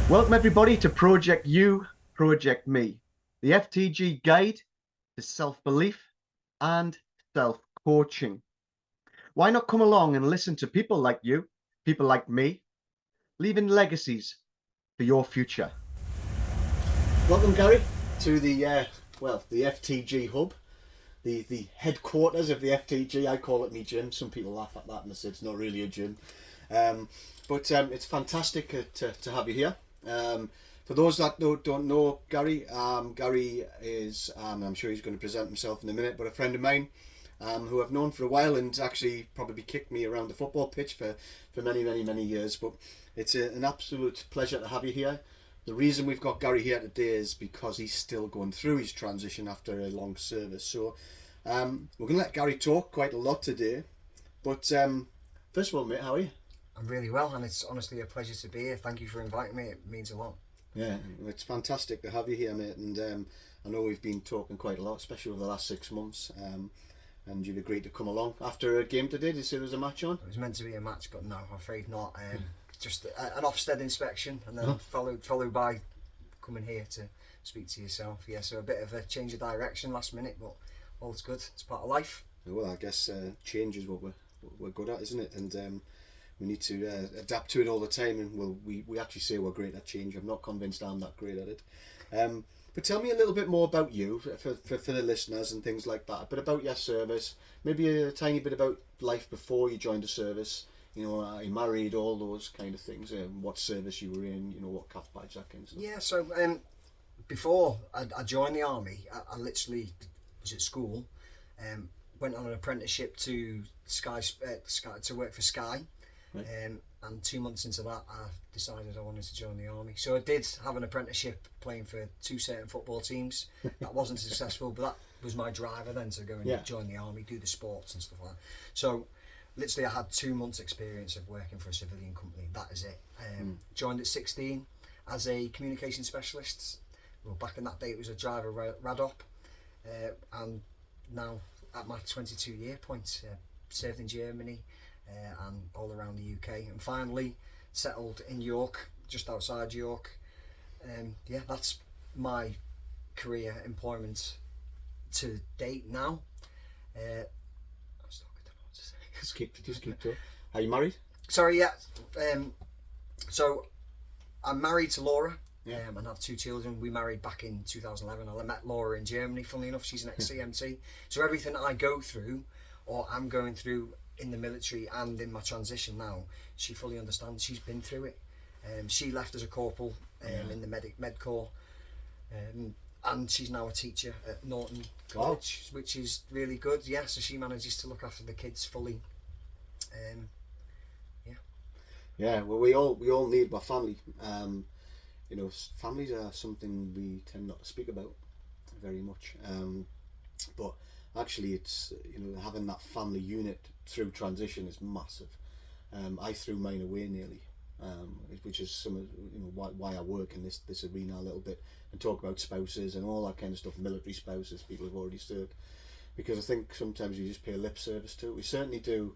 Welcome everybody to Project You, Project Me, the FTG guide to self-belief and self-coaching. Why not come along and listen to people like you, people like me, leaving legacies for your future. Welcome, Gary, to the FTG hub, the headquarters of the FTG. I call it me gym. Some people laugh at that and they say it's not really a gym, but it's fantastic to have you here. For those that don't know Gary, Gary is, I'm sure he's going to present himself in a minute, but a friend of mine who I've known for a while and actually probably kicked me around the football pitch for many years. But it's an absolute pleasure to have you here. The reason we've got Gary here today is because he's still going through his transition after a long service. So we're going to let Gary talk quite a lot today. But first of all, mate, how are you? I'm really well, and it's honestly a pleasure to be here. Thank you for inviting me. It means a lot. Yeah, it's fantastic to have you here, mate. And I know we've been talking quite a lot, especially over the last 6 months. And you've agreed to come along after a game today. Did you say there was a match on? It was meant to be a match, but no, I'm afraid not. Just an Ofsted inspection, and then followed by coming here to speak to yourself. Yeah, so a bit of a change of direction last minute, but all it's good. It's part of life. Well, I guess change is what we're good at, isn't it? And we need to adapt to it all the time, and we actually say we're great at change. I'm not convinced I'm that great at it. But tell me a little bit more about you for the listeners and things like that. A bit about your service, maybe a tiny bit about life before you joined the service. You know, are you married, all those kind of things. What service you were in, you know, what CAF badge, that kind of stuff. Yeah, so before I joined the army, I literally was at school, went on an apprenticeship to Sky to work for Sky. Right. And 2 months into that, I decided I wanted to join the army. So I did have an apprenticeship playing for 2 certain football teams. That wasn't successful, but that was my driver then to go and join the army, do the sports and stuff like that. So literally I had 2 months experience of working for a civilian company. That is it. Joined at 16 as a communication specialist. Well, back in that day it was a driver RADOP. And now at my 22-year point, served in Germany, and all around the UK, and finally settled in York, just outside York. Yeah, that's my career employment to date now. I still don't know what to say. Just keep talking. Are you married? Sorry, yeah. So I'm married to Laura. And have 2 children. We married back in 2011. I met Laura in Germany, funnily enough. She's an ex-CMT. So everything I go through, or I'm going through in the military and in my transition now, she fully understands. She's been through it. She left as a corporal in the med corps, and she's now a teacher at Norton College, which is really good. Yeah, so she manages to look after the kids fully. Well, we all need our family. You know, families are something we tend not to speak about very much. But actually, it's, you know, having that family unit through transition is massive. I threw mine away nearly, which is some of, you know, why I work in this arena a little bit and talk about spouses and all that kind of stuff. Military spouses, people who've already served, because I think sometimes you just pay lip service to it. We certainly do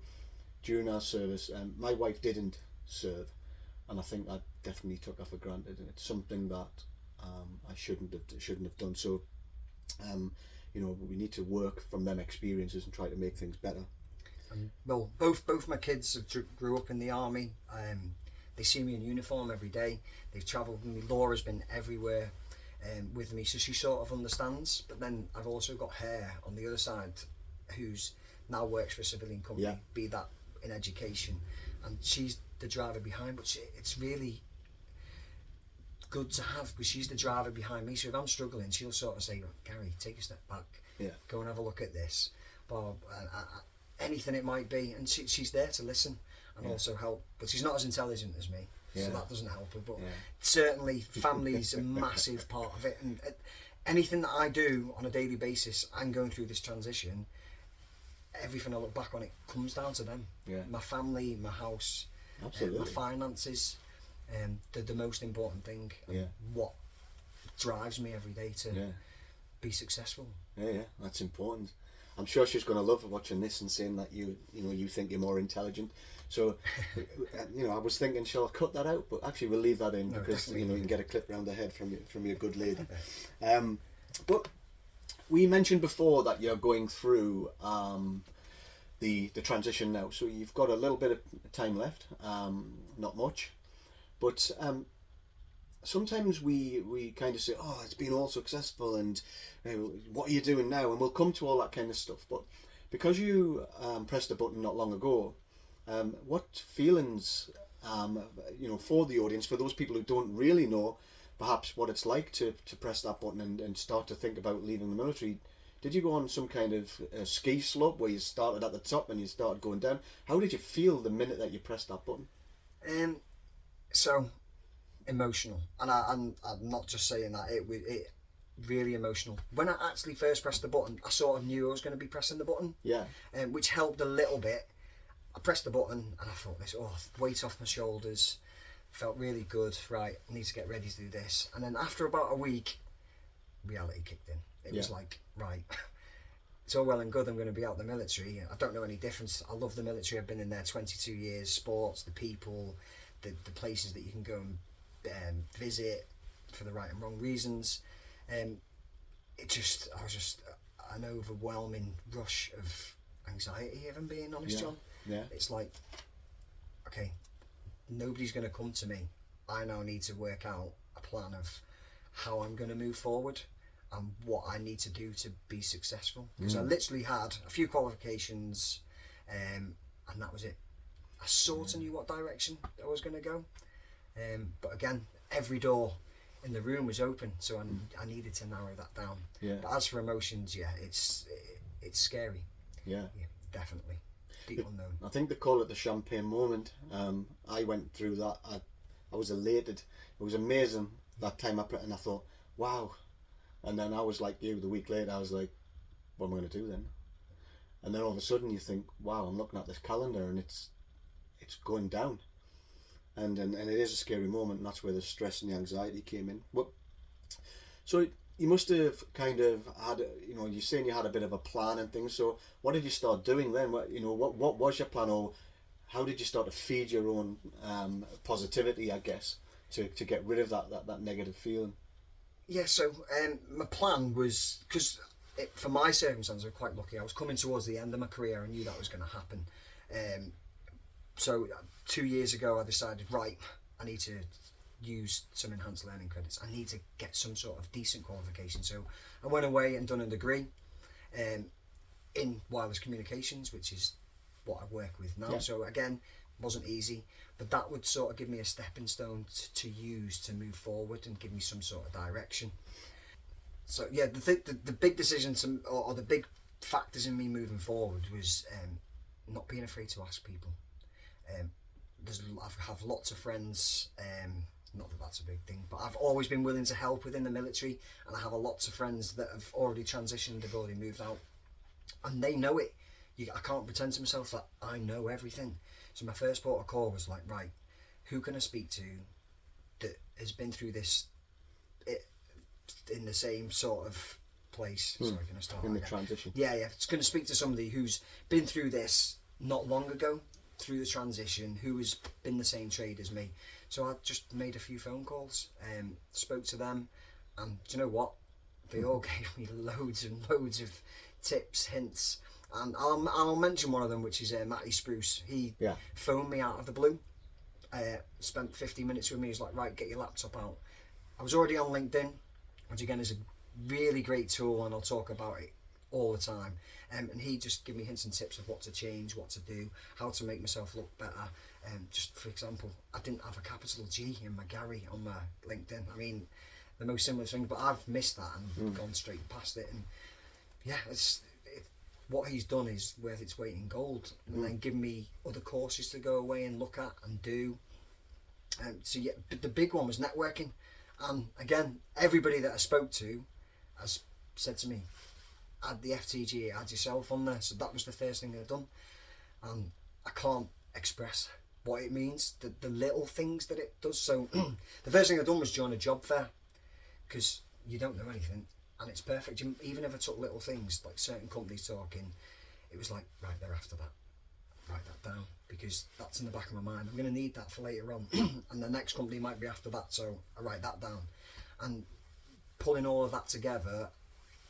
during our service. My wife didn't serve, and I think I definitely took her for granted, and it's something that I shouldn't have done. So you know, we need to work from them experiences and try to make things better. Well, both my kids grew up in the army. They see me in uniform every day. They've travelled with me. Laura's been everywhere with me, so she sort of understands. But then I've also got her on the other side, who's now works for a civilian company, be that in education, and she's the driver behind. But it's really good to have, because she's the driver behind me. So if I'm struggling, she'll sort of say, "Gary, take a step back, go and have a look at this, Bob," anything it might be, and she's there to listen and also help. But she's not as intelligent as me, so that doesn't help her. But certainly family's a massive part of it, and anything that I do on a daily basis, I'm going through this transition, everything I look back on, it comes down to them. My family, my house, my finances, they're the most important thing. What drives me every day to be successful. Yeah, that's important. I'm sure she's going to love watching this and saying that you know you think you're more intelligent. So, you know, I was thinking, shall I cut that out? But actually, we'll leave that in No, because definitely. you know you can get a clip round the head from your good lady. But we mentioned before that you're going through the transition now, so you've got a little bit of time left, not much, but sometimes we kind of say, oh, it's been all successful, and what are you doing now? And we'll come to all that kind of stuff. But because you pressed a button not long ago, what feelings, you know, for the audience, for those people who don't really know perhaps what it's like to press that button and start to think about leaving the military? Did you go on some kind of ski slope where you started at the top and you started going down? How did you feel the minute that you pressed that button? So emotional, and I'm not just saying that, it really emotional. When I actually first pressed the button, I sort of knew I was going to be pressing the button, Yeah. which helped a little bit. I pressed the button and I thought, this weight off my shoulders, felt really good. Right, I need to get ready to do this. And then after about a week, reality kicked in. It was like, right, it's all well and good, I'm going to be out the military. I don't know any difference. I love the military. I've been in there 22 years. Sports, the people, the places that you can go and visit for the right and wrong reasons. I was just an overwhelming rush of anxiety, if I'm being honest, John. Yeah. It's like, okay, nobody's going to come to me. I now need to work out a plan of how I'm going to move forward and what I need to do to be successful. Because I literally had a few qualifications, and that was it. I sort of knew what direction I was going to go, but again, every door in the room was open, so I needed to narrow that down. Yeah. But as for emotions, yeah, it's scary. Yeah. Definitely. The unknown. I think they call it the champagne moment. I went through that. I was elated. It was amazing that time and I thought, wow. And then I was like you, the week later, I was like, what am I going to do then? And then all of a sudden you think, wow, I'm looking at this calendar and it's going down. And it is a scary moment, and that's where the stress and the anxiety came in. But so you must have kind of had, you know, you're saying you had a bit of a plan and things. So what did you start doing then? What was your plan, or how did you start to feed your own positivity, I guess, to get rid of that negative feeling? Yeah, so my plan was, because for my circumstances, I'm quite lucky. I was coming towards the end of my career. I knew that was going to happen. So 2 years ago, I decided, right, I need to use some enhanced learning credits. I need to get some sort of decent qualification. So I went away and done a degree in wireless communications, which is what I work with now. Yeah. So again, wasn't easy, but that would sort of give me a stepping stone to use to move forward and give me some sort of direction. So yeah, the big decision or the big factors in me moving forward was not being afraid to ask people. I have lots of friends, not that that's a big thing, but I've always been willing to help within the military, and I have lots of friends that have already transitioned, they've already moved out, and they know it. I can't pretend to myself that I know everything. So my first port of call was like, right, who can I speak to that has been through this in the same sort of place? Sorry, can I start in the transition? Yeah, it's going to speak to somebody who's been through this not long ago, through the transition, who has been the same trade as me. So I just made a few phone calls, spoke to them, and do you know what? They all gave me loads and loads of tips, hints, and I'll mention one of them, which is Matty Spruce. He phoned me out of the blue, spent 50 minutes with me. He's like, right, get your laptop out. I was already on LinkedIn, which again is a really great tool, and I'll talk about it all the time. And he just gave me hints and tips of what to change, what to do, how to make myself look better. Just for example, I didn't have a capital G in my Gary on my LinkedIn. I mean, the most similar thing, but I've missed that and gone straight past it. And yeah, what he's done is worth its weight in gold, and then given me other courses to go away and look at and do. So yeah, the big one was networking, and again, everybody that I spoke to has said to me, add the FTG, add yourself on there. So that was the first thing I've done, and I can't express what it means, the little things that it does. So the first thing I've done was join a job fair, because you don't know anything. and it's perfect. Even if I took little things, like certain companies talking, it was like, right, they're after that. Write that down, because that's in the back of my mind. I'm going to need that for later on. And the next company might be after that, so I write that down. And pulling all of that together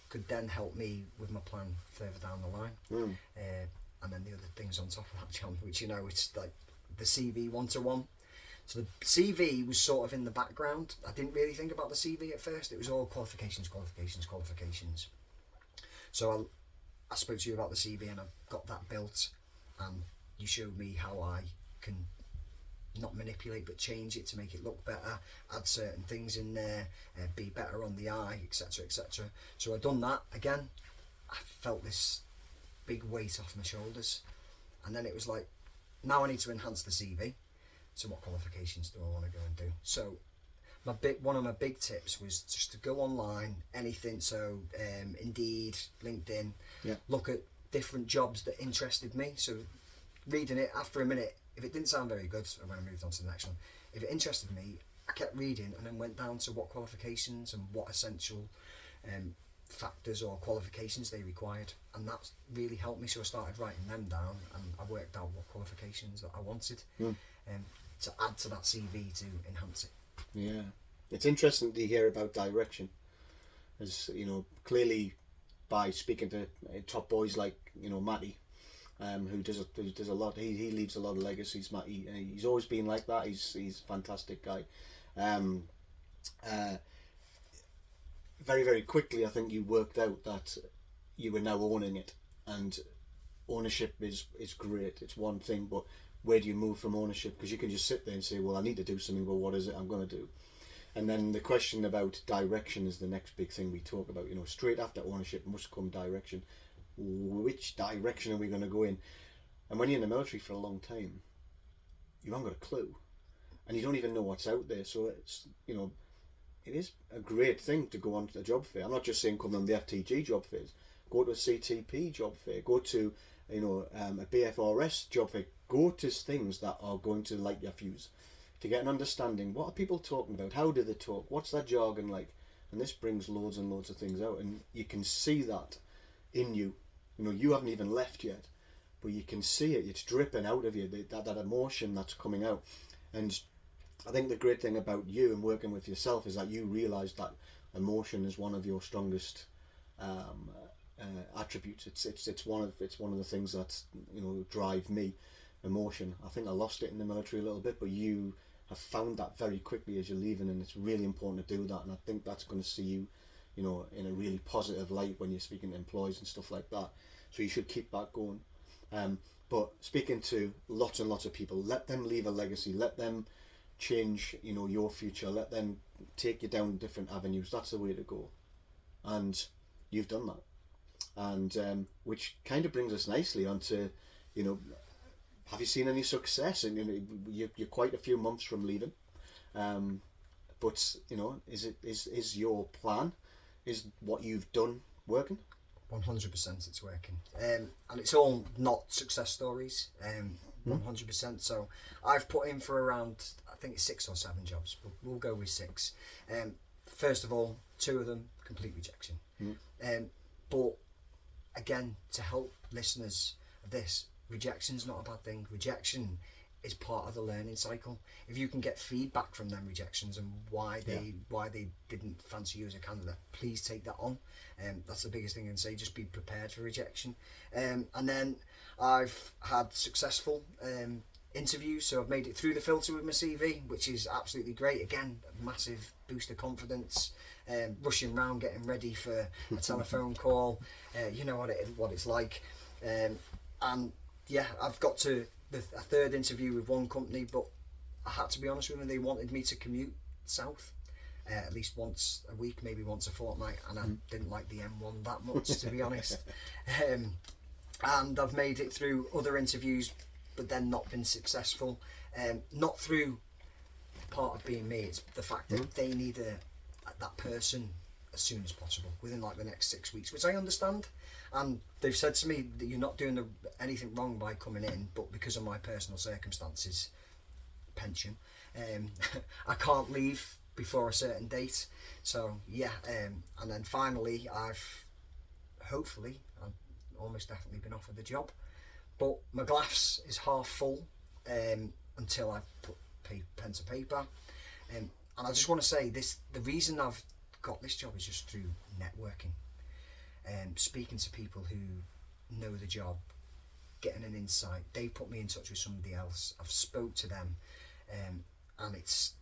could then help me with my plan further down the line. And then the other things on top of that, John, which, you know, it's like the CV 1-to-1. So the CV was sort of in the background. I didn't really think about the CV at first. It was all qualifications. So I spoke to you about the CV, and I got that built, and you showed me how I can not manipulate but change it to make it look better, add certain things in there, be better on the eye, etc, etc. So I've done that. Again, I felt this big weight off my shoulders, and then it was like, now I need to enhance the CV. So what qualifications do I want to go and do? So one of my big tips was just to go online, anything, so Indeed, LinkedIn, look at different jobs that interested me. So reading it, after a minute, if it didn't sound very good, and when I moved on to the next one, if it interested me, I kept reading, and then went down to what qualifications and what essential factors or qualifications they required, and that really helped me. So I started writing them down, and I worked out what qualifications that I wanted to add to that CV to enhance it. Yeah, it's interesting to hear about direction, as you know, clearly by speaking to top boys like, you know, Matty, who does a lot. He leaves a lot of legacies. Matty, he's always been like that. He's a fantastic guy. Very, very quickly, I think you worked out that you were now owning it, and ownership is great. It's one thing, but where do you move from ownership? Because you can just sit there and say, well, I need to do something, but what is it I'm going to do? And then the question about direction is the next big thing we talk about. You know, straight after ownership must come direction. Which direction are we going to go in? And when you're in the military for a long time, you haven't got a clue, and you don't even know what's out there. So it's, you know, it is a great thing to go on to a job fair. I'm not just saying come on the FTG job fairs. Go to a CTP job fair. Go to, you know, a BFRS job fair. Go to things that are going to light your fuse, to get an understanding. What are people talking about? How do they talk? What's that jargon like? And this brings loads and loads of things out, and you can see that in you. You know, you haven't even left yet, but you can see it. It's dripping out of you, that emotion that's coming out. And I think the great thing about you and working with yourself is that you realise that emotion is one of your strongest attributes. It's one of the things that, you know, drive me. Emotion. I think I lost it in the military a little bit, but you have found that very quickly as you're leaving, and it's really important to do that. And I think that's going to see you, you know, in a really positive light when you're speaking to employees and stuff like that. So you should keep that going. But speaking to lots and lots of people, let them leave a legacy. Let them change, you know, your future. Let them take you down different avenues. That's the way to go. And you've done that. And which kind of brings us nicely onto, you know, have you seen any success? And, you know, you're quite a few months from leaving, but you know, is your plan, is what you've done working? 100% it's working, and it's all not success stories. 100%. So I've put in for around, I think it's 6 or 7 jobs, but we'll go with 6. First of all, 2 of them complete rejection. But again, to help listeners of this, rejection's not a bad thing. Rejection is part of the learning cycle. If you can get feedback from them rejections and why they didn't fancy you as a candidate, please take that on. That's the biggest thing I can say. Just be prepared for rejection. And then I've had successful interviews, so I've made it through the filter with my CV, which is absolutely great. Again, a massive boost of confidence. Rushing around, getting ready for a telephone call. You know what it's like. And yeah, I've got to a 3rd interview with one company, but I had to be honest with them. They wanted me to commute south at least once a week, maybe once a fortnight, and I didn't like the M1 that much, to be honest. And I've made it through other interviews, but then not been successful. Not through part of being me, it's the fact that they need that person as soon as possible, within like the next 6 weeks, which I understand. And they've said to me that you're not doing anything wrong by coming in, but because of my personal circumstances, pension, I can't leave before a certain date. So yeah, and then finally I've almost definitely been offered the job, but my glass is half full until I put pen to paper. And I just want to say this: the reason I've got this job is just through networking, speaking to people who know the job, getting an insight. They put me in touch with somebody else. I've spoke to them, and it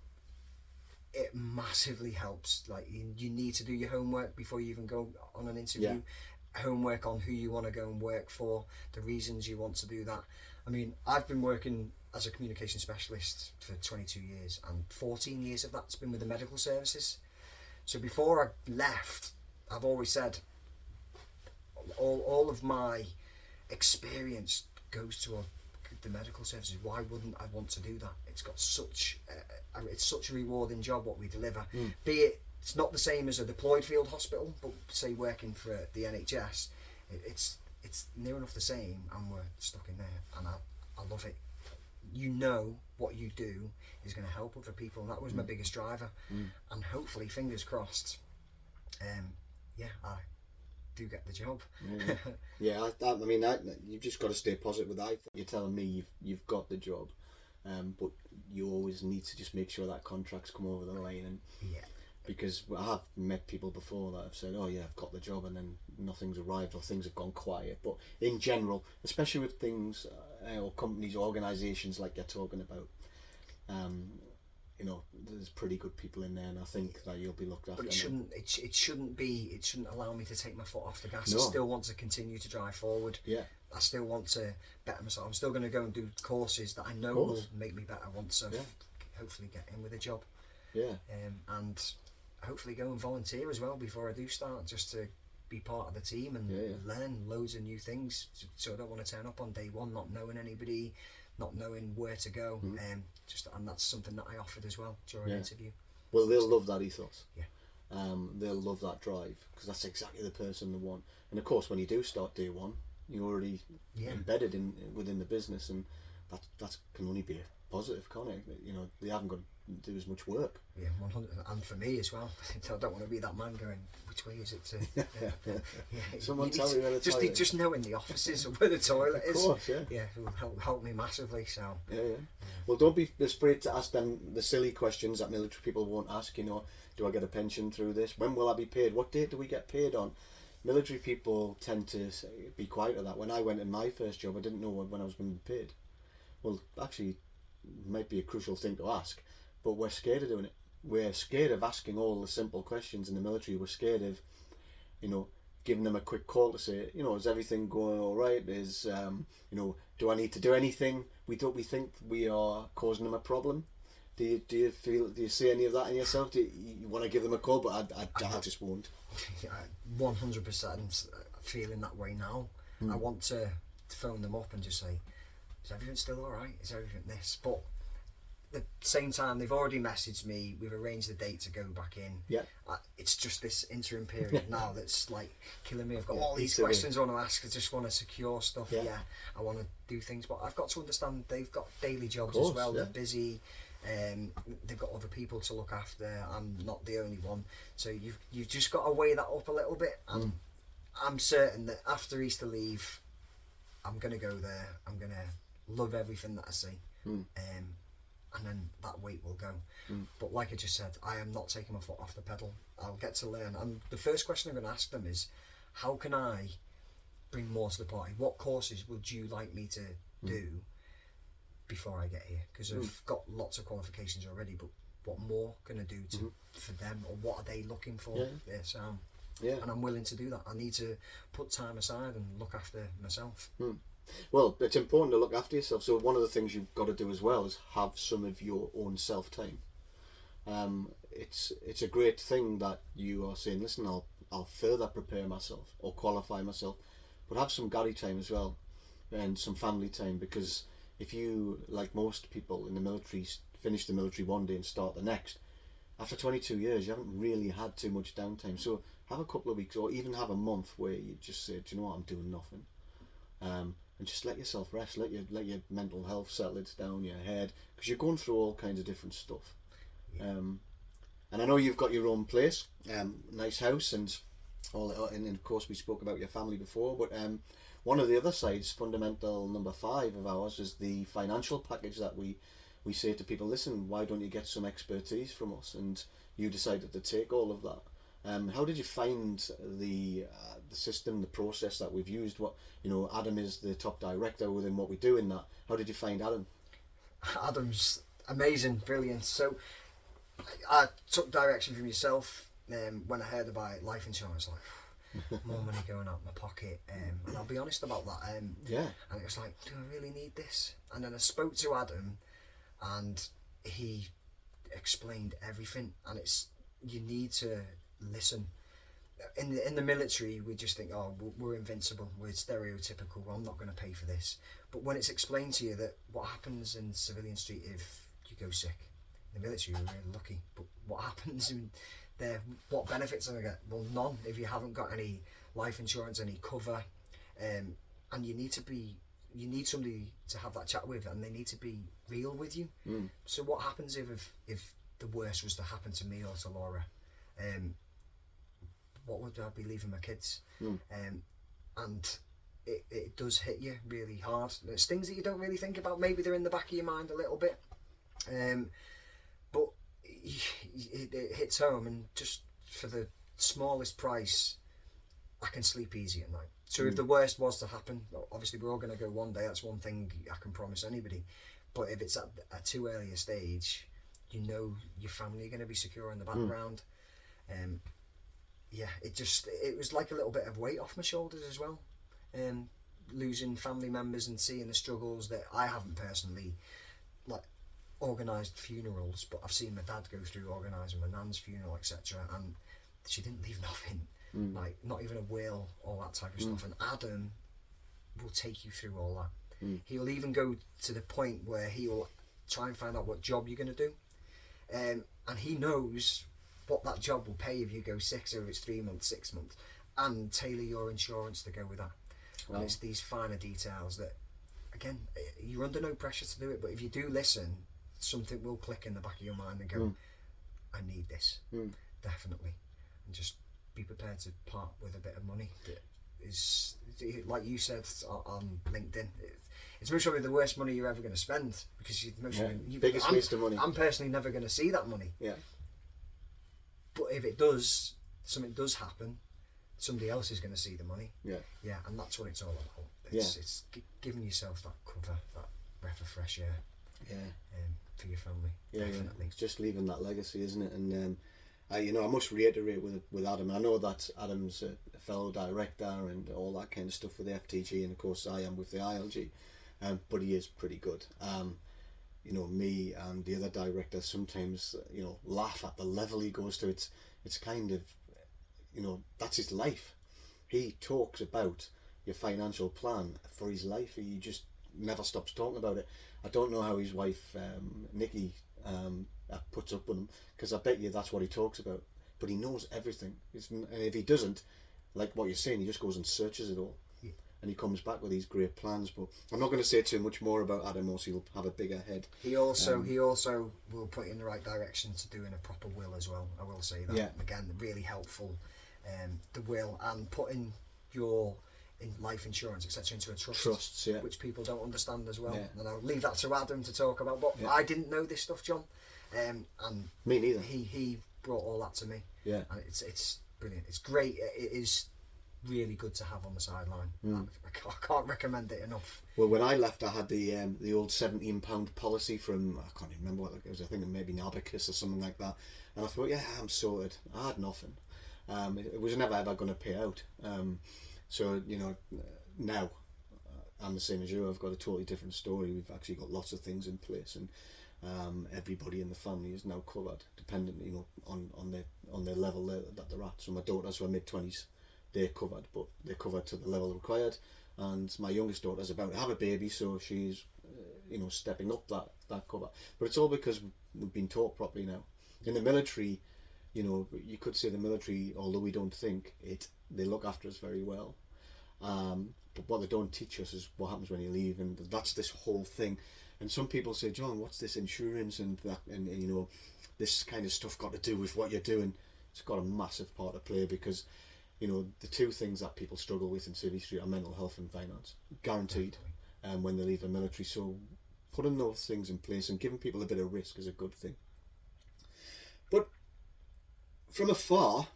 massively helps. Like you need to do your homework before you even go on an interview. Yeah. Homework on who you want to go and work for, the reasons you want to do that. I mean, I've been working as a communication specialist for 22 years, and 14 years of that's been with the medical services. So before I left, I've always said all of my experience goes to the medical services. Why wouldn't I want to do that? It's got such it's such a rewarding job what we deliver. Be it, it's not the same as a deployed field hospital, but say working for the NHS, it's near enough the same, and we're stuck in there, and I love it. You know what you do is going to help other people, and that was my biggest driver. And hopefully, fingers crossed, I do get the job. I mean, you've just got to stay positive with that. You're telling me you've got the job, but you always need to just make sure that contracts come over the line. And because I have met people before that have said, "Oh yeah, I've got the job," and then nothing's arrived or things have gone quiet. But in general, especially with things or companies or organisations like you're talking about, there's pretty good people in there, and I think that you'll be looked after. But it shouldn't allow me to take my foot off the gas. No. I still want to continue to drive forward. Yeah. I still want to better myself. I'm still going to go and do courses that I know will make me better once I hopefully get in with a job. Yeah. And hopefully go and volunteer as well before I do start, just to be part of the team and learn loads of new things. So I don't want to turn up on day one not knowing anybody, not knowing where to go. And that's something that I offered as well during the interview. Well, they'll love that ethos. Yeah. They'll love that drive, because that's exactly the person they want. And of course, when you do start day one, you're already embedded within the business, and that can only be a positive, can't it? They haven't got to do as much work. Yeah, 100, and for me as well. I don't want to be that man going, which way is it to? Someone tell me where the toilet is. Just knowing the offices or where the toilet is. Of course, yeah, it will help me massively. So well, don't be afraid to ask them the silly questions that military people won't ask. Do I get a pension through this? When will I be paid? What date do we get paid on? Military people tend to be quiet at that. When I went in my first job, I didn't know when I was going to be paid. Well, actually, it might be a crucial thing to ask, but we're scared of doing it. We're scared of asking all the simple questions in the military. We're scared of, giving them a quick call to say, is everything going all right? Do I need to do anything? We think we are causing them a problem. Do you see any of that in yourself? Do you want to give them a call? But I just won't. 100% feeling that way now. I want to phone them up and just say, is everything still all right? Is everything this? But at the same time, they've already messaged me. We've arranged the date to go back in. Yeah. It's just this interim period now that's like killing me. I've got all these questions I want to ask. I just want to secure stuff. Yeah. I want to do things, but I've got to understand they've got daily jobs as well. They're busy. They've got other people to look after. I'm not the only one. So you've just got to weigh that up a little bit. And I'm certain that after Easter leave, I'm going to go there. I'm going to love everything that I see. And then that weight will go. But like I just said, I am not taking my foot off the pedal. I'll get to learn. And the first question I'm going to ask them is, how can I bring more to the party? What courses would you like me to do before I get here? Because I've got lots of qualifications already, but what more can I do for them, or what are they looking for? And I'm willing to do that. I need to put time aside and look after myself. Well, it's important to look after yourself. So one of the things you've got to do as well is have some of your own self-time. It's a great thing that you are saying, listen, I'll further prepare myself or qualify myself, but have some Gary time as well, and some family time, because if you, like most people in the military, finish the military one day and start the next, after 22 years you haven't really had too much downtime. So have a couple of weeks, or even have a month where you just say, do you know what, I'm doing nothing. And just let yourself rest, let your mental health settle it down, your head, because you're going through all kinds of different stuff. And And I know you've got your own place, nice house, and and of course we spoke about your family before, but one of the other sides, fundamental number 5 of ours, is the financial package that we say to people, listen, why don't you get some expertise from us? And you decided to take all of that. How did you find the system, the process that we've used? What, Adam is the top director within what we do in that. How did you find Adam? Adam's amazing, brilliant. So I took direction from yourself when I heard about life insurance, like more money going out my pocket, and I'll be honest about that. Yeah. And it was like, do I really need this? And then I spoke to Adam, and he explained everything. And you need to listen. In the military, we just think, oh, we're invincible, we're stereotypical, I'm not going to pay for this. But when it's explained to you that what happens in civilian street if you go sick, in the military you're really lucky, but what happens in there, what benefits am I get? Well, none if you haven't got any life insurance, any cover, and you need somebody to have that chat with, and they need to be real with you. So what happens if the worst was to happen to me or to Laura? What would I be leaving my kids? And it does hit you really hard. There's things that you don't really think about. Maybe they're in the back of your mind a little bit, but it hits home. And just for the smallest price, I can sleep easy at night. So if the worst was to happen, obviously we're all going to go one day. That's one thing I can promise anybody. But if it's at a too early a stage, your family are going to be secure in the background. Yeah, it was like a little bit of weight off my shoulders as well. Losing family members and seeing the struggles that I haven't personally organised funerals, but I've seen my dad go through organising my nan's funeral, etc. And she didn't leave nothing, like not even a will, all that type of stuff. And Adam will take you through all that. He'll even go to the point where he'll try and find out what job you're going to do, and he knows what that job will pay if you go 6, or if it's 3 months, 6 months, and tailor your insurance to go with that. Wow. And it's these finer details that, again, you're under no pressure to do it, but if you do listen, something will click in the back of your mind and go, I need this, definitely. And just be prepared to part with a bit of money that is, like you said on LinkedIn, it's most probably the worst money you're ever going to spend, because biggest waste of money. I'm personally never going to see that money. Yeah. But if something does happen, somebody else is going to see the money. Yeah. Yeah, and that's what it's all about. It's giving yourself that cover, that breath of fresh air. Yeah. For your family. Yeah, definitely. Yeah. It's just leaving that legacy, isn't it? And I must reiterate with Adam. I know that Adam's a fellow director and all that kind of stuff with the FTG, and of course I am with the ILG. But he is pretty good. Me and the other directors sometimes, laugh at the level he goes to. It's kind of, that's his life. He talks about your financial plan for his life. He just never stops talking about it. I don't know how his wife, Nikki, puts up with him, because I bet you that's what he talks about. But he knows everything. And if he doesn't, like what you're saying, he just goes and searches it all. And he comes back with these great plans. But I'm not going to say too much more about Adam, else he'll have a bigger head. He also will put you in the right direction to doing a proper will as well. I will say that. Yeah. Again, really helpful. The will and putting your life insurance, etc., into a trust. Trusts, yeah. Which people don't understand as well. Yeah. And I'll leave that to Adam to talk about. But I didn't know this stuff, John. And me neither. He brought all that to me. Yeah. And it's brilliant. It's great. It is really good to have on the sideline. I can't recommend it enough. Well, when I left, I had the old £17 policy from, I can't even remember what it was. I think maybe Abacus or something like that. And I thought, yeah, I'm sorted. I had nothing. It was never ever going to pay out. So now I'm the same as you. I've got a totally different story. We've actually got lots of things in place, and everybody in the family is now covered, dependent, on their level that they're at. So my daughters who are mid-20s, they're covered, but they're covered to the level required. And my youngest daughter's about to have a baby, so she's stepping up that cover. But it's all because we've been taught properly now. In the military, you could say the military, although we don't think it, they look after us very well. But what they don't teach us is what happens when you leave, and that's this whole thing. And some people say, John, what's this insurance and that, and this kind of stuff got to do with what you're doing? It's got a massive part to play, because you know the two things that people struggle with in Civvy Street are mental health and finance, guaranteed, when they leave the military. So putting those things in place and giving people a bit of risk is a good thing. But from afar,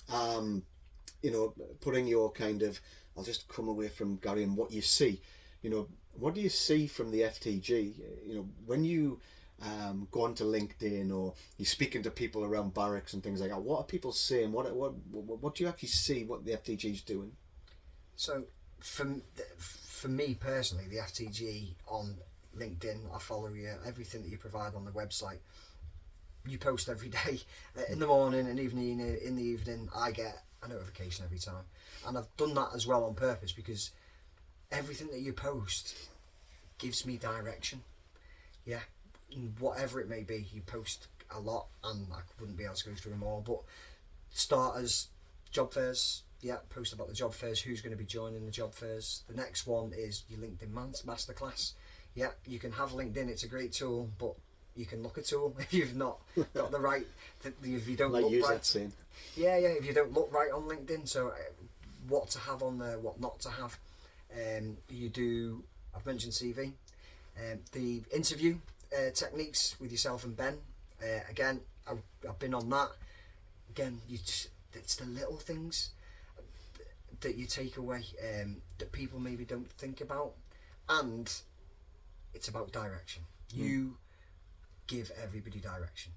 you know, putting your kind of, I'll just come away from Gary and what you see. You know, what do you see from the FTG? You know, when you go onto LinkedIn or you're speaking to people around barracks and things like that, what are people saying? What do you actually see what the FTG is doing? So for me personally, the FTG on LinkedIn, I follow you, everything that you provide on the website. You post every day, in the morning and evening. In the evening, I get a notification every time, and I've done that as well on purpose, because everything that you post gives me direction. Yeah, whatever it may be, you post a lot, and I wouldn't be able to go through them all. But starters, job fairs. Yeah, post about the job fairs. Who's going to be joining the job fairs? The next one is your LinkedIn masterclass. Yeah, you can have LinkedIn. It's a great tool, but you can look a tool if you've not got the right, if you don't like look right. Saying. Yeah, if you don't look right on LinkedIn. So what to have on there, what not to have. You do, I've mentioned CV. The interview techniques with yourself and Ben. Again, I've been on that. Again, it's the little things that you take away, that people maybe don't think about. And it's about direction. You give everybody direction,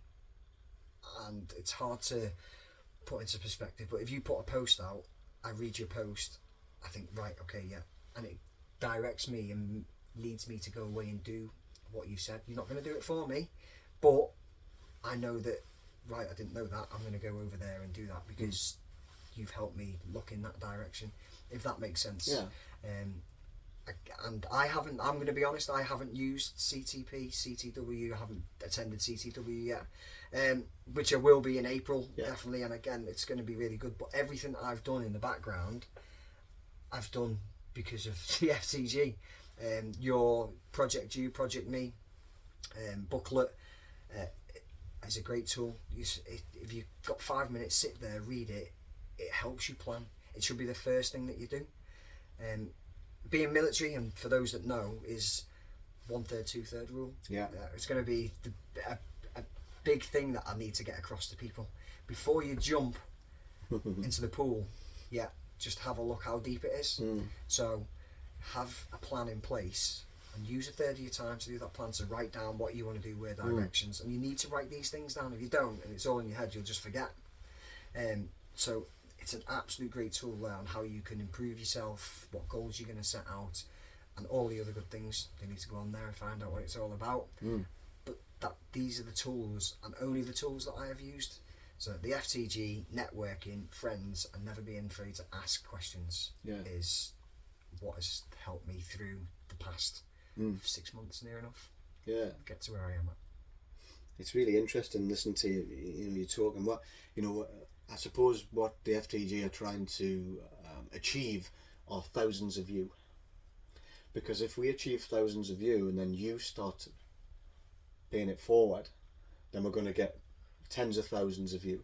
and it's hard to put into perspective, but if you put a post out, I read your post, I think, right, okay, yeah, and it directs me and leads me to go away and do what you said. You're not going to do it for me, but I know that, right, I didn't know that, I'm going to go over there and do that because you've helped me look in that direction, if that makes sense. And I'm going to be honest, I haven't used CTP, CTW, I haven't attended CTW yet, which I will be in April, definitely, and again, it's going to be really good. But everything that I've done in the background, I've done because of the FTG. Your Project You, Project Me booklet is a great tool. If you've got 5 minutes, sit there, read it, it helps you plan. It should be the first thing that you do. Being military, and for those that know, is 1/3, 2/3 rule. It's going to be a big thing that I need to get across to people before you jump into the pool. Just have a look how deep it is. So have a plan in place and use a third of your time to do that plan, to write down what you want to do, where directions, and you need to write these things down. If you don't, and it's all in your head, you'll just forget. So it's an absolute great tool there on how you can improve yourself, what goals you're going to set out, and all the other good things. They need to go on there and find out what it's all about. But these are the tools, and only the tools that I have used. So the FTG, networking, friends, and never being afraid to ask questions is what has helped me through the past 6 months, near enough. Get to where I am at. It's really interesting listening to you. You know, you talk, and what, you know, I suppose what the FTG are trying to achieve are thousands of you. Because if we achieve thousands of you, and then you start paying it forward, then we're going to get tens of thousands of you.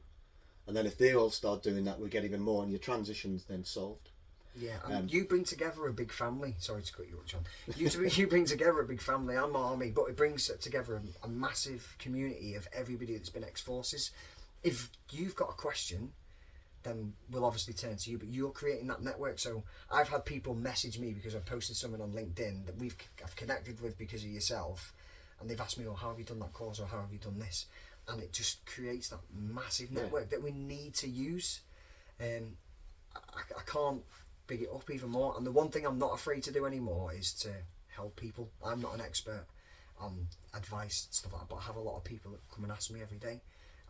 And then if they all start doing that, we get even more, and your transition's then solved. You bring together a big family. Sorry to cut you off, John. You bring together a big family. I'm Army, but it brings together a massive community of everybody that's been ex-forces. If you've got a question, then we'll obviously turn to you, but you're creating that network. So I've had people message me because I've posted something on LinkedIn that I've connected with because of yourself, and they've asked me, how have you done that course, or how have you done this? And it just creates that massive network that we need to use. I can't big it up even more. And the one thing I'm not afraid to do anymore is to help people. I'm not an expert on advice and stuff like that, but I have a lot of people that come and ask me every day,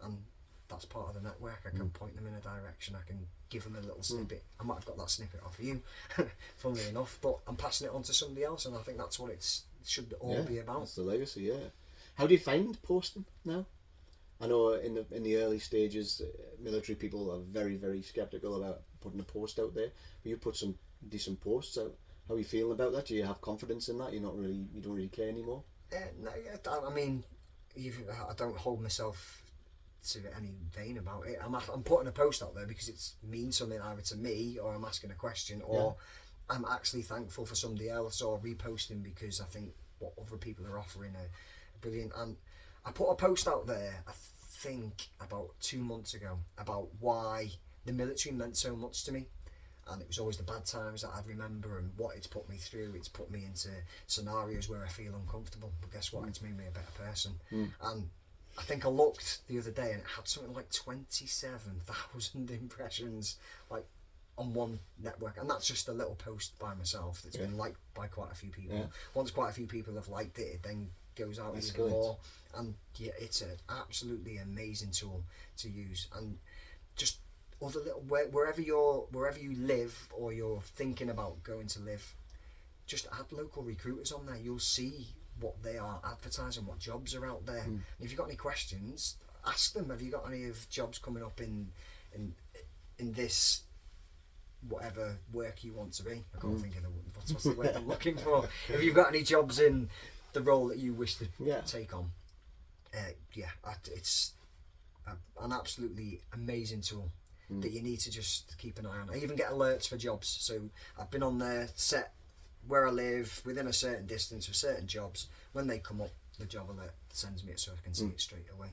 and that's part of the network. I can point them in a direction, I can give them a little snippet. I might have got that snippet off of you, funnily enough, but I'm passing it on to somebody else, and I think that's what it should all be about. That's the legacy. How do you find posting now? I know in the early stages, military people are very, very sceptical about putting a post out there, but you put some decent posts out. How are you feeling about that? Do you have confidence in that? You don't really care anymore? No, I mean, I don't hold myself to any vain about it. I'm putting a post out there because it means something either to me, or I'm asking a question, or I'm actually thankful for somebody else, or reposting because I think what other people are offering are brilliant. And I put a post out there, I think about 2 months ago, about why the military meant so much to me. And it was always the bad times that I'd remember and what it's put me through. It's put me into scenarios where I feel uncomfortable. But guess what? It's made me a better person. And I think I looked the other day and it had something like 27,000 impressions, like on one network. And that's just a little post by myself that's been liked by quite a few people. Yeah. Once quite a few people have liked it, it then goes out even more. And yeah, it's an absolutely amazing tool to use. And just other little wherever you live or you're thinking about going to live, just add local recruiters on there. You'll see what they are advertising, what jobs are out there. And if you've got any questions, ask them. Have you got any of jobs coming up in this whatever work you want to be? I can't think of what's the word I'm looking for. If you've got any jobs in the role that you wish to take on, it's an absolutely amazing tool that you need to just keep an eye on. I even get alerts for jobs, so I've been on there, set where I live within a certain distance for certain jobs. When they come up, the job alert sends me it so I can see it straight away.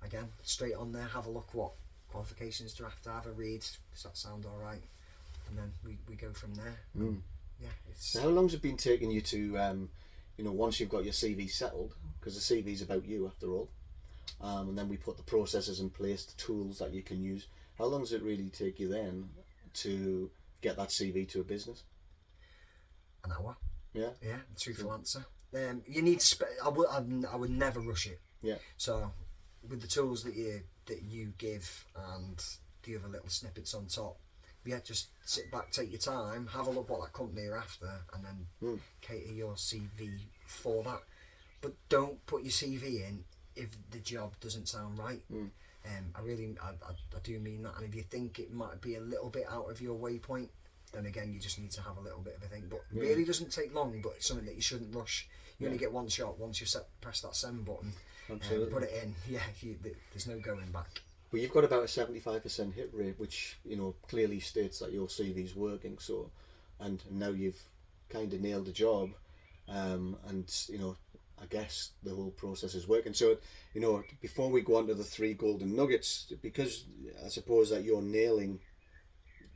Again, straight on there, have a look what qualifications do I have a read, does that sound alright, and then we go from there. So how long's it been taking you to once you've got your CV settled, because the CV's about you after all, and then we put the processes in place, the tools that you can use, how long does it really take you then to get that CV to a business? An hour. Yeah, Truthful answer. You need to I would never rush it. Yeah. So with the tools that you give and the other little snippets on top, just sit back, take your time, have a look what that company are after, and then cater your CV for that. But don't put your CV in if the job doesn't sound right. I do mean that. And if you think it might be a little bit out of your waypoint, then again you just need to have a little bit of a think. But it really doesn't take long, but it's something that you shouldn't rush. You only get one shot. Once you press that send button, put it in, there's no going back. Well, you've got about a 75% hit rate, which clearly states that your CV's working. So, and now you've kind of nailed the job, and I guess the whole process is working. So, before we go on to the 3 golden nuggets, because I suppose that you're nailing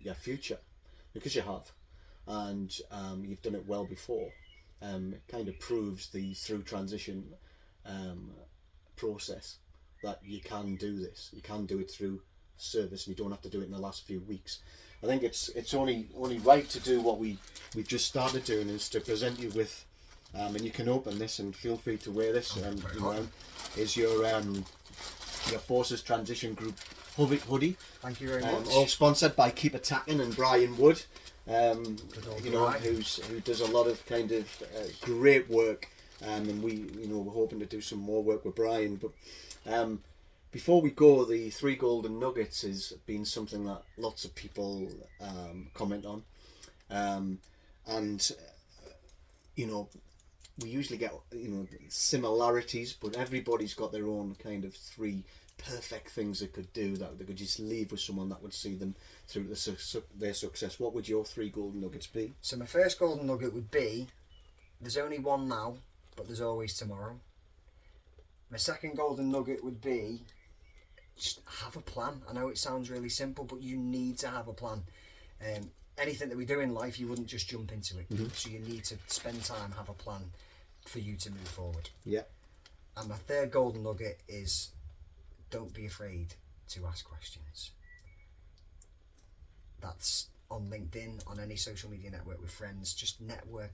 your future, because you have, and you've done it well before, it kind of proves the through transition process that you can do this. You can do it through service, and you don't have to do it in the last few weeks. I think it's only right to do what we've just started doing, is to present you with, and you can open this and feel free to wear this. Is your Forces Transition Group hoodie. Thank you very much. All sponsored by Keep Attacking and Brian Wood, who does a lot of kind of great work, and we're hoping to do some more work with Brian. But before we go, the 3 golden nuggets has been something that lots of people comment on, and we usually get similarities, but everybody's got their own kind of 3 perfect things they could do that they could just leave with someone that would see them through their success. What would your 3 golden nuggets be? So my first golden nugget would be, there's only one now, but there's always tomorrow. My second golden nugget would be, just have a plan. I know it sounds really simple, but you need to have a plan. Anything that we do in life, you wouldn't just jump into it. So you need to spend time, have a plan for you to move forward. Yeah. And my third golden nugget is, don't be afraid to ask questions. That's on LinkedIn, on any social media network with friends. Just network.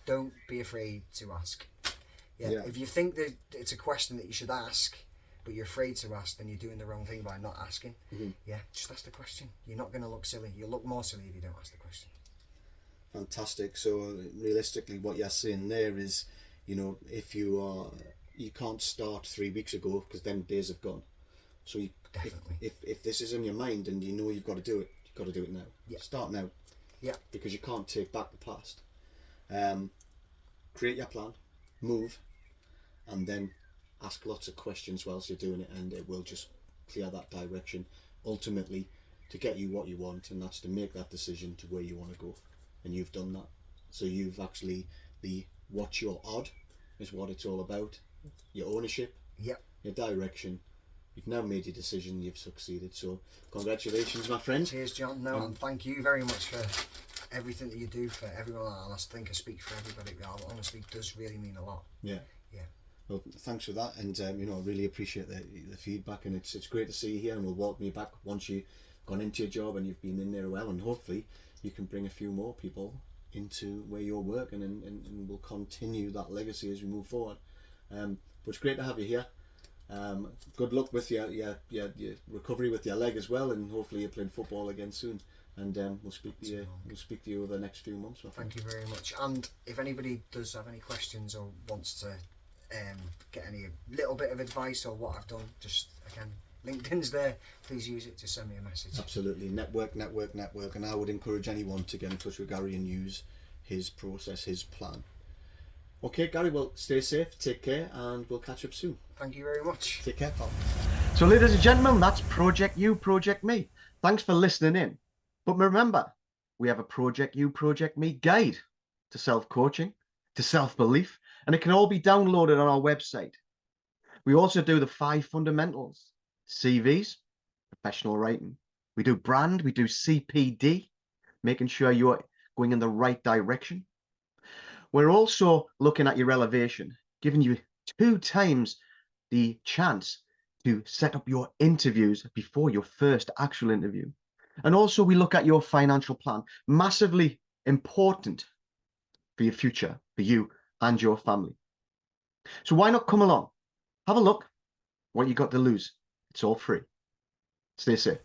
Don't be afraid to ask. If you think that it's a question that you should ask, but you're afraid to ask, then you're doing the wrong thing by not asking. Just ask the question. You're not going to look silly. You'll look more silly if you don't ask the question. Fantastic. So realistically, what you're saying there is, if you can't start 3 weeks ago, because then days have gone. So if this is in your mind and you've got to do it, you've got to do it now. Start now. Because you can't take back the past. Create your plan, move, and then ask lots of questions whilst you're doing it, and it will just clear that direction, ultimately to get you what you want, and that's to make that decision to where you want to go. And you've done that. So you've actually, the what's your odd is what it's all about. Your ownership, Yep. your direction. You've now made your decision, you've succeeded. So congratulations, my friend. Cheers, John. No, and thank you very much for everything that you do for everyone. And I think I speak for everybody. That honestly does really mean a lot. Yeah. Yeah. Well, thanks for that, and I really appreciate the feedback, and it's great to see you here, and we'll welcome you back once you've gone into your job and you've been in there well, and hopefully you can bring a few more people into where you're working, and we'll continue that legacy as we move forward. But it's great to have you here. Good luck with your recovery with your leg as well, and hopefully you're playing football again soon. And we'll speak to you over the next few months. Thank you very much. And if anybody does have any questions or wants to get any little bit of advice or what I've done, just again, LinkedIn's there. Please use it to send me a message. Absolutely, network, and I would encourage anyone to get in touch with Gary and use his process, his plan. Okay, Gary, well, stay safe, take care, and we'll catch up soon. Thank you very much. Take care, pal. So, ladies and gentlemen, that's Project You, Project Me. Thanks for listening in. But remember, we have a Project You, Project Me guide to self-coaching, to self-belief, and it can all be downloaded on our website. We also do the 5 fundamentals: CVs, professional writing. We do brand, we do CPD, making sure you're going in the right direction. We're also looking at your elevation, giving you 2 times the chance to set up your interviews before your first actual interview. And also we look at your financial plan, massively important for your future, for you and your family. So why not come along? Have a look. What you got to lose? It's all free. Stay safe.